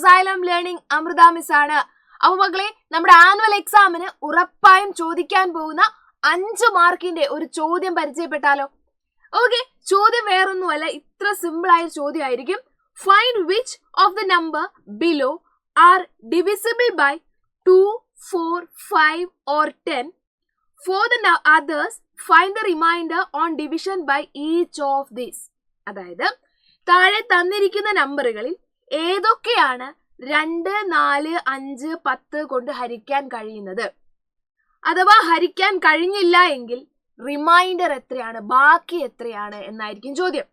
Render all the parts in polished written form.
Xylem Learning Amrita miss ആണ്. അപ്പൊ മക്കളെ, നമ്മുടെ ആനുവൽ എക്സാമിന് ഉറപ്പായും ചോദിക്കാൻ പോകുന്ന 5 മാർക്കിന്റെ ഒരു ചോദ്യം പരിചയപ്പെട്ടാലോ? ഓക്കെ, ചോദ്യം വേറൊന്നുമല്ല, ഇത്ര സിമ്പിൾ ആയ ചോദ്യമായിരിക്കും. Find which of the number below are divisible by 2, 4, 5 or 10. For the others, find the remainder on division by each of these. അതായത് താഴെ തന്നിരിക്കുന്ന നമ്പറുകളിൽ ഏതൊക്കെയാണ് 2, 4, 5, 10 കൊണ്ട് ഹരിക്കാൻ കഴിയുന്നത്? അഥവാ ഹരിക്കാൻ കഴിഞ്ഞില്ല എങ്കിൽ റിമൈൻഡർ എത്രയാണ്, ബാക്കി എത്രയാണ് എന്നായിരിക്കും ചോദ്യം.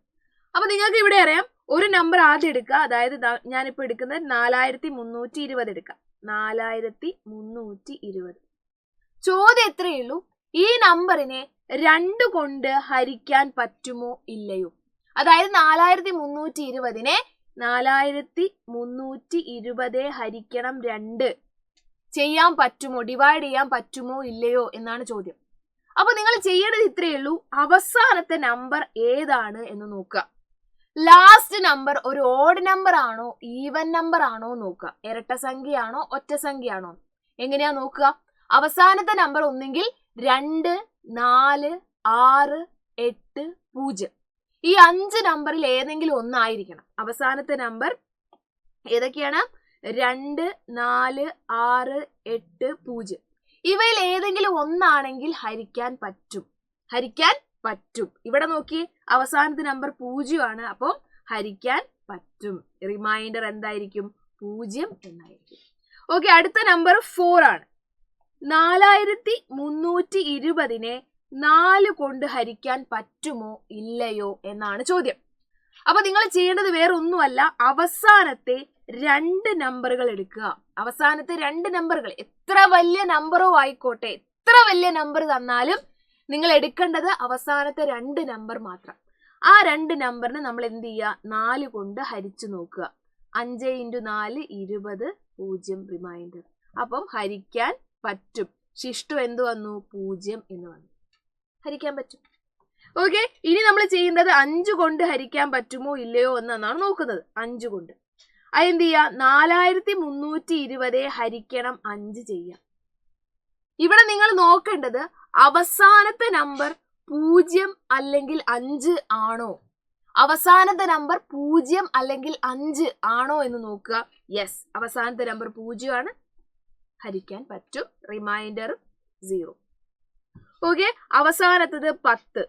അപ്പൊ നിങ്ങൾക്ക് ഇവിടെ അറിയാം, ഒരു നമ്പർ ആദ്യം എടുക്കുക. അതായത് ഞാനിപ്പോ എടുക്കുന്നത് 4320 എടുക്കാം. 4320. ചോദ്യം എത്രയേ ഉള്ളൂ, ഈ നമ്പറിനെ 2 കൊണ്ട് ഹരിക്കാൻ പറ്റുമോ ഇല്ലയോ? അതായത് 4320നെ 4320 ഹരിക്കണം 2 ചെയ്യാൻ പറ്റുമോ, ഡിവൈഡ് ചെയ്യാൻ പറ്റുമോ ഇല്ലയോ എന്നാണ് ചോദ്യം. അപ്പൊ നിങ്ങൾ ചെയ്യേണ്ടത് ഇത്രയേ ഉള്ളൂ, അവസാനത്തെ നമ്പർ ഏതാണ് എന്ന് നോക്കുക. ലാസ്റ്റ് നമ്പർ ഒരു ഓഡ് നമ്പർ ആണോ ഈവൻ നമ്പർ ആണോ നോക്കുക. ഇരട്ട സംഖ്യയാണോ ഒറ്റ സംഖ്യയാണോ? എങ്ങനെയാ നോക്കുക? അവസാനത്തെ നമ്പർ ഒന്നെങ്കിൽ 2, 4, 6, 8, 0. ഈ 5 നമ്പറിൽ ഏതെങ്കിലും ഒന്നായിരിക്കണം. അവസാനത്തെ നമ്പർ ഏതൊക്കെയാണ്? 2, 4, 6, 8, 0. ഇവയിൽ ഏതെങ്കിലും ഒന്നാണെങ്കിൽ ഹരിക്കാൻ പറ്റും. ഇവിടെ നോക്കി, അവസാനത്തെ നമ്പർ 0 ആണ്. അപ്പോൾ ഹരിക്കാൻ പറ്റും. റിമൈൻഡർ എന്തായിരിക്കും? 0 എന്നായിരിക്കും. ഓക്കെ, അടുത്ത നമ്പർ 4 ആണ്. 4320നെ 4 കൊണ്ട് ഹരിക്കാൻ പറ്റുമോ ഇല്ലയോ എന്നാണ് ചോദ്യം. അപ്പൊ നിങ്ങൾ ചെയ്യേണ്ടത് വേറെ ഒന്നുമല്ല, അവസാനത്തെ 2 നമ്പറുകൾ എടുക്കുക. അവസാനത്തെ 2 നമ്പറുകൾ എത്ര വലിയ നമ്പറോ ആയിക്കോട്ടെ, എത്ര വലിയ നമ്പർ തന്നാലും നിങ്ങൾ എടുക്കേണ്ടത് അവസാനത്തെ 2 നമ്പർ മാത്രം. ആ 2 നമ്പറിനെ നമ്മൾ എന്ത് ചെയ്യുക? 4 കൊണ്ട് ഹരിച്ചു നോക്കുക. 5 × 4 20, 0 റിമൈൻഡർ. അപ്പം ഹരിക്കാൻ പറ്റും. ശിഷ്ടു എന്ത് വന്നു? 0 എന്ന് വന്നു. ഹരിക്കാൻ പറ്റും. ഓക്കെ, ഇനി നമ്മൾ ചെയ്യുന്നത് 5 കൊണ്ട് ഹരിക്കാൻ പറ്റുമോ ഇല്ലയോ എന്നാണ് നോക്കുന്നത്. 5 കൊണ്ട് അതെന്ത് ചെയ്യുക? 4320 ഹരിക്കണം 5 ചെയ്യാം. ഇവിടെ നിങ്ങൾ നോക്കേണ്ടത് അവസാനത്തെ നമ്പർ 0 അല്ലെങ്കിൽ 5 ആണോ? അവസാനത്തെ നമ്പർ 0 അല്ലെങ്കിൽ 5 ആണോ എന്ന് നോക്കുക. യെസ്, അവസാനത്തെ നമ്പർ 0 ആണ്, ഹരിക്കാൻ പറ്റും. റിമൈൻഡർ 0. ഓക്കെ, അവസാനത്തത് 10.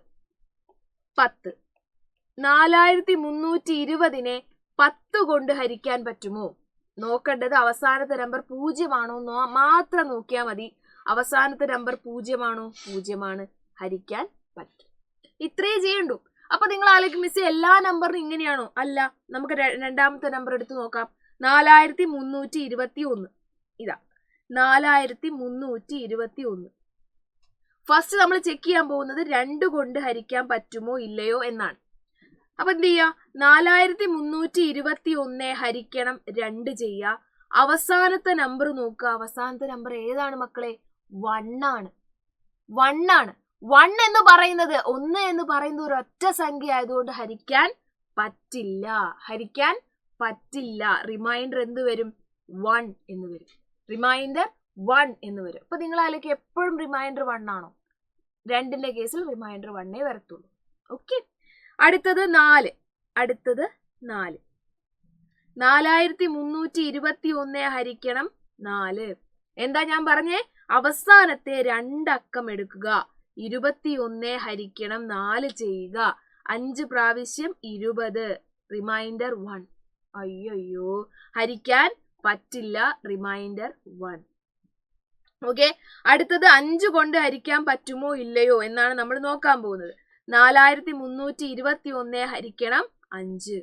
4320നെ 10 കൊണ്ട് ഹരിക്കാൻ പറ്റുമോ? നോക്കേണ്ടത് അവസാനത്തെ നമ്പർ 0 ആണോ മാത്രം നോക്കിയാൽ മതി. അവസാനത്തെ നമ്പർ 0 ആണോ? 0 ആണ്, ഹരിക്കാൻ പറ്റും. ഇത്രയേ ചെയ്യണ്ടു. അപ്പൊ നിങ്ങൾ ആലോചിക്കും, മിസ് എല്ലാ നമ്പറിനും ഇങ്ങനെയാണോ? അല്ല, നമുക്ക് രണ്ടാമത്തെ നമ്പർ എടുത്ത് നോക്കാം. 4321. ഇതാ 4321. ഫസ്റ്റ് നമ്മൾ ചെക്ക് ചെയ്യാൻ പോകുന്നത് 2 കൊണ്ട് ഹരിക്കാൻ പറ്റുമോ ഇല്ലയോ എന്നാണ്. അപ്പൊ എന്ത് ചെയ്യാ? 4321 ഹരിക്കണം 2 ചെയ്യുക. അവസാനത്തെ നമ്പർ നോക്കുക. അവസാനത്തെ നമ്പർ ഏതാണ് മക്കളെ? 1 ആണ്. 1 എന്ന് പറയുന്നത്, 1 എന്ന് പറയുന്നത് ഒരു ഒറ്റ സംഖ്യ ആയതുകൊണ്ട് ഹരിക്കാൻ പറ്റില്ല. റിമൈൻഡർ എന്ത് വരും? 1 എന്ന് വരും. റിമൈൻഡർ 1 എന്ന് വരും. അപ്പൊ നിങ്ങൾ അതിലേക്ക് എപ്പോഴും റിമൈൻഡർ 1 ആണോ? 2ന്റെ കേസിൽ റിമൈൻഡർ 1 വരത്തുള്ളൂ. ഓക്കെ, അടുത്തത് 4. 4321 ഹരിക്കണം 4. എന്താ ഞാൻ പറഞ്ഞേ? അവസാനത്തെ 2 അക്കം എടുക്കുക. 21 ഹരിക്കണം 4 ചെയ്യുക. 5 പ്രാവശ്യം 20. റിമൈൻഡർ 1. അയ്യോ, ഹരിക്കാൻ പറ്റില്ല. റിമൈൻഡർ 1. ഓക്കെ, അടുത്തത് 5 കൊണ്ട് ഹരിക്കാൻ പറ്റുമോ ഇല്ലയോ എന്നാണ് നമ്മൾ നോക്കാൻ പോകുന്നത്. 4321 ഹരിക്കണം 5.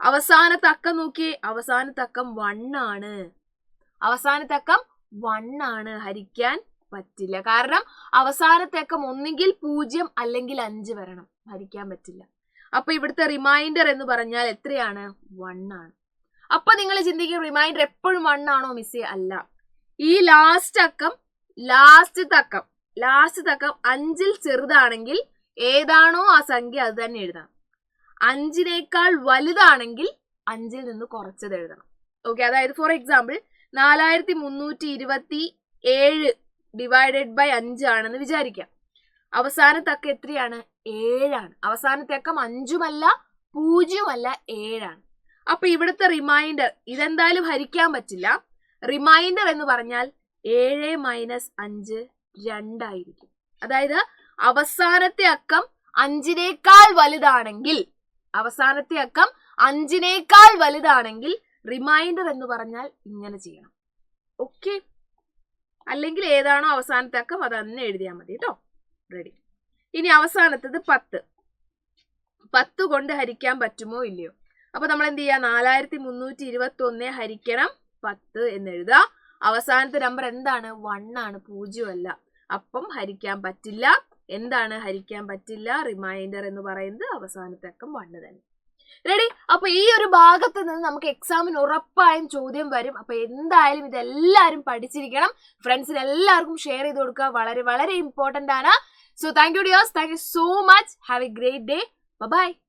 അവസാനത്തെ അക്കം നോക്കിയേ. അവസാനത്തെ അക്കം 1 ആണ്. ഹരിക്കാൻ പറ്റില്ല. കാരണം അവസാനത്തെ അക്കം ഒന്നുകിൽ 0 അല്ലെങ്കിൽ 5 വരണം. ഹരിക്കാൻ പറ്റില്ല. അപ്പൊ ഇവിടുത്തെ റിമൈൻഡർ എന്ന് പറഞ്ഞാൽ എത്രയാണ്? 1 ആണ്. അപ്പൊ നിങ്ങൾ ചിന്തിക്കും, റിമൈൻഡർ എപ്പോഴും 1 ആണോ മിസ്സേ? അല്ല. ഈ ലാസ്റ്റ് അക്കം 5ൽ ചെറുതാണെങ്കിൽ ഏതാണോ ആ സംഖ്യ അത് തന്നെ എഴുതാം. 5നേക്കാൾ വലുതാണെങ്കിൽ 5ൽ നിന്ന് കുറച്ചത് എഴുതണം. ഓക്കെ, അതായത് ഫോർ എക്സാമ്പിൾ 4327 ഡിവൈഡഡ് ബൈ 5 ആണെന്ന് വിചാരിക്കാം. അവസാനത്തെ അക്കം എത്രയാണ്? 7 ആണ്. അവസാനത്തെ അക്കം 5ഉമല്ല 0ഉമല്ല 7 ആണ്. അപ്പൊ ഇവിടുത്തെ റിമൈൻഡർ ഇതെന്തായാലും ഹരിക്കാൻ പറ്റില്ല. റിമൈൻഡർ എന്ന് പറഞ്ഞാൽ 7 മൈനസ് 5 2 ആയിരിക്കും. അതായത് അവസാനത്തെ അക്കം 5നേക്കാൾ വലുതാണെങ്കിൽ, അവസാനത്തെ അക്കം 5നേക്കാൾ വലുതാണെങ്കിൽ റിമൈൻഡർ എന്ന് പറഞ്ഞാൽ ഇങ്ങനെ ചെയ്യണം. ഓക്കെ, അല്ലെങ്കിൽ ഏതാണോ അവസാനത്തെ അക്കം അത് തന്നെ എഴുതിയാൽ മതി കേട്ടോ. റെഡി. ഇനി അവസാനത്തത് 10 കൊണ്ട് ഹരിക്കാൻ പറ്റുമോ ഇല്ലയോ? അപ്പൊ നമ്മൾ എന്ത് ചെയ്യാ? 4321 ഹരിക്കണം 10 എന്ന് എഴുതുക. അവസാനത്തെ നമ്പർ എന്താണ്? 1 ആണ്, 0 അല്ല. അപ്പം ഹരിക്കാൻ പറ്റില്ല. എന്താണ് ഹരിക്കാൻ പറ്റില്ല? റിമൈൻഡർ എന്ന് പറയുന്നത് അവസാനത്തെ അക്കം 1 തന്നെ. റെഡി. അപ്പൊ ഈ ഒരു ഭാഗത്ത് നിന്ന് നമുക്ക് എക്സാമിന് ഉറപ്പായും ചോദ്യം വരും. അപ്പൊ എന്തായാലും ഇതെല്ലാവരും പഠിച്ചിരിക്കണം. ഫ്രണ്ട്സിന് എല്ലാവർക്കും ഷെയർ ചെയ്ത് കൊടുക്കുക. വളരെ വളരെ ഇമ്പോർട്ടന്റ് ആണ്. So thank you dears. Thank you so much. Have a great day. Bye bye.